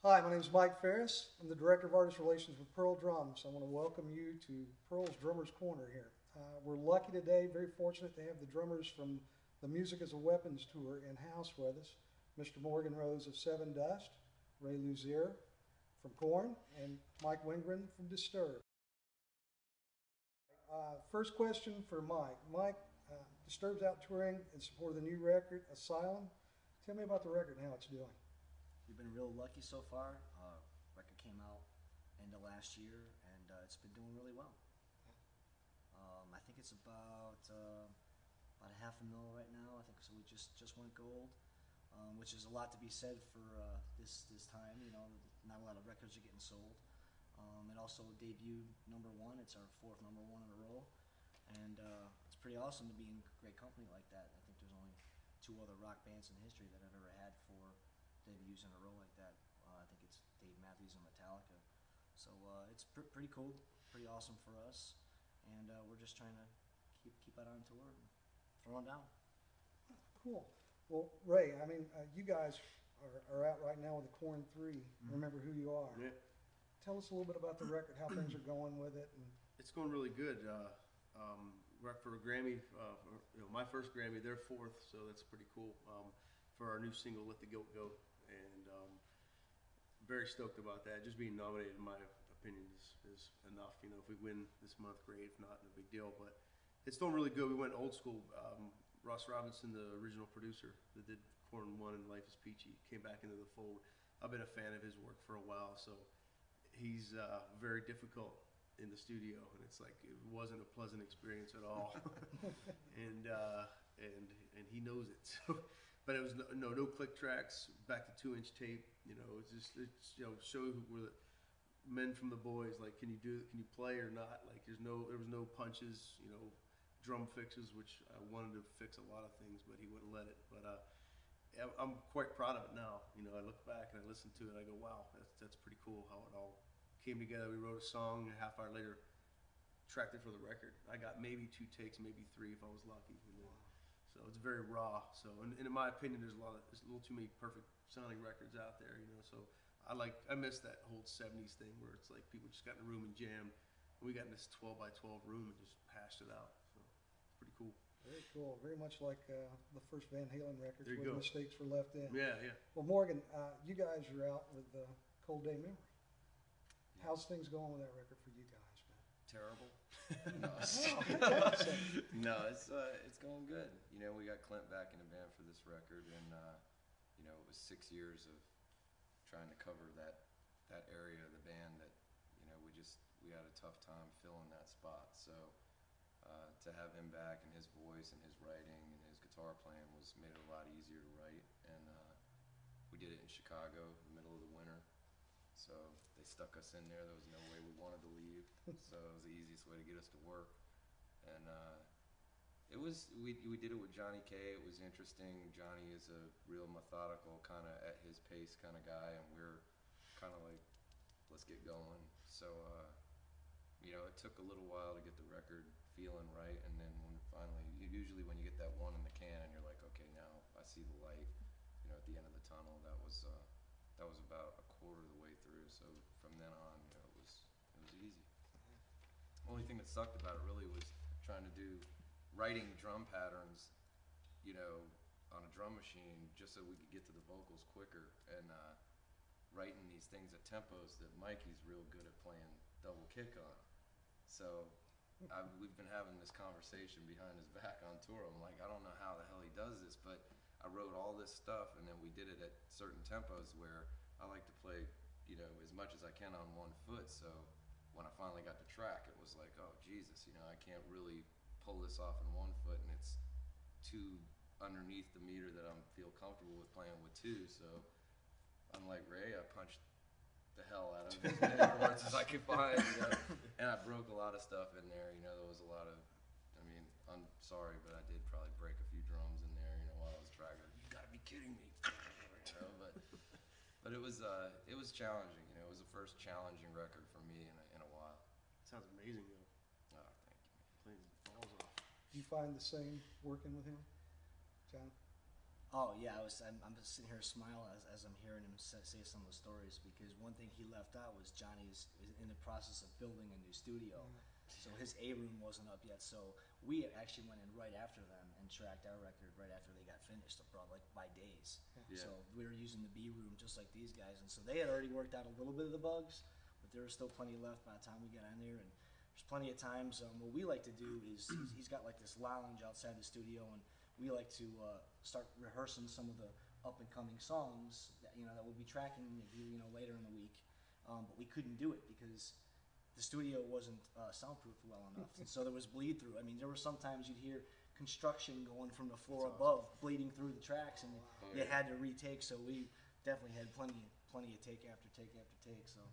Hi, my name is Mike Ferris. I'm the Director of Artist Relations with Pearl Drums. I want to welcome you to Pearl's Drummers Corner here. We're lucky today, very fortunate to have the drummers from the Music as a Weapons Tour in-house with us. Mr. Morgan Rose of Sevendust, Ray Luzier from Korn, and Mike Wengren from Disturbed. First question for Mike. Mike, Disturbed's out touring in support of the new record, Asylum. Tell me about the record and how it's doing. We've been real lucky so far. Record came out end of last year, and it's been doing really well. I think it's about $500,000 right now. I think so. We just went gold, which is a lot to be said for this time. You know, not a lot of records are getting sold. It also debuted #1. It's our 4th #1 in a row, and it's pretty awesome to be in great company like that. I think there's only 2 other rock bands in history that I've ever had 4 debuts in a row like that. I think it's Dave Matthews and Metallica. So it's pretty cool, pretty awesome for us, and we're just trying to keep out on tour and throwing down. Cool. Well, Ray, I mean, you guys are out right now with the Korn 3. Remember who you are. Yeah. Tell us a little bit about the record, how things are going with it. And It's going really good. We're up for a Grammy, my first Grammy, their 4th, so that's pretty cool. For our new single, Let the Guilt Go, and very stoked about that. Just being nominated, in my opinion, is enough. You know, if we win this month, great. If not, no big deal. But it's doing really good. We went old school. Ross Robinson, the original producer that did Korn 1 and Life is Peachy, came back into the fold. I've been a fan of his work for a while, so he's very difficult in the studio, and it's like it wasn't a pleasant experience at all. and he knows it. So, but it was no click tracks, back to 2-inch tape. You know, it's show where the men from the boys, like, can you play or not? Like, there was no punches, drum fixes, which I wanted to fix a lot of things, but he wouldn't let it. But I'm quite proud of it now. You know, I look back and I listen to it, and I go, wow, that's pretty cool how it all came together. We wrote a song, and a half hour later, tracked it for the record. I got maybe 2 takes, maybe 3 if I was lucky. So it's very raw. So, and in my opinion, there's a little too many perfect sounding records out there. So I miss that whole '70s thing where it's like people just got in a room and jammed. And we got in this 12 by 12 room and just hashed it out. So it's pretty cool. very cool. Very much like the first Van Halen records There you where go. mistakes were left in. Yeah. Well, Morgan, you guys are out with Cold Day Memory. How's things going with that record for you guys, man? Terrible. No. No, it's going good. You know, we got Clint back in the band for this record, and it was 6 years of trying to cover that area of the band that we had a tough time filling that spot. So to have him back and his voice and his writing and his guitar playing made it a lot easier to write. And we did it in Chicago in the middle of the winter. So they stuck us in there. There was no way we wanted to leave. So it was the easiest way to get us to work. And we did it with Johnny K. It was interesting. Johnny is a real methodical, kind of at his pace kind of guy, and we're kind of like, let's get going. So it took a little while to get the record feeling right, and then usually when you get that one in the can, and you're like, okay, now I see the light. At the end of the tunnel, that was about a quarter of the way through. So from then on, it was easy. Only thing that sucked about it really was trying to writing drum patterns, on a drum machine just so we could get to the vocals quicker, and writing these things at tempos that Mikey's real good at playing double kick on. So we've been having this conversation behind his back on tour. I'm like, I don't know how the hell he does this, but I wrote all this stuff, and then we did it at certain tempos where I like to play, as much as I can on one foot. So when I finally got the track, it was like, oh Jesus, I can't really pull this off in one foot, and it's too underneath the meter that I feel comfortable with playing with 2. So unlike Ray, I punched the hell out of as many chords as I could find, and I broke a lot of stuff in there. There was a lot of, I'm sorry, but I did probably break a few drums in there, while I was tracking. You gotta be kidding me, but it was challenging. It was the first challenging record for me in a while. Sounds amazing, though. Oh, thank you, man. Playing balls off. Do you find the same working with him, John? Oh yeah, I'm just sitting here smiling as I'm hearing him say some of the stories, because one thing he left out was Johnny's in the process of building a new studio, so his A room wasn't up yet. So we actually went in right after them and tracked our record right after they got finished, bro, like by days. Yeah. So we were using the B room just like these guys, and so they had already worked out a little bit of the bugs, but there was still plenty left by the time we got in there. And there's plenty of times. What we like to do is he's got like this lounge outside the studio, and we like to start rehearsing some of the up and coming songs that that we'll be tracking later in the week. But we couldn't do it because the studio wasn't soundproofed well enough, and so there was bleed through. I mean, there were sometimes you'd hear construction going from the floor above, bleeding through the tracks, and they had to retake. So we definitely had plenty of take after take after take. So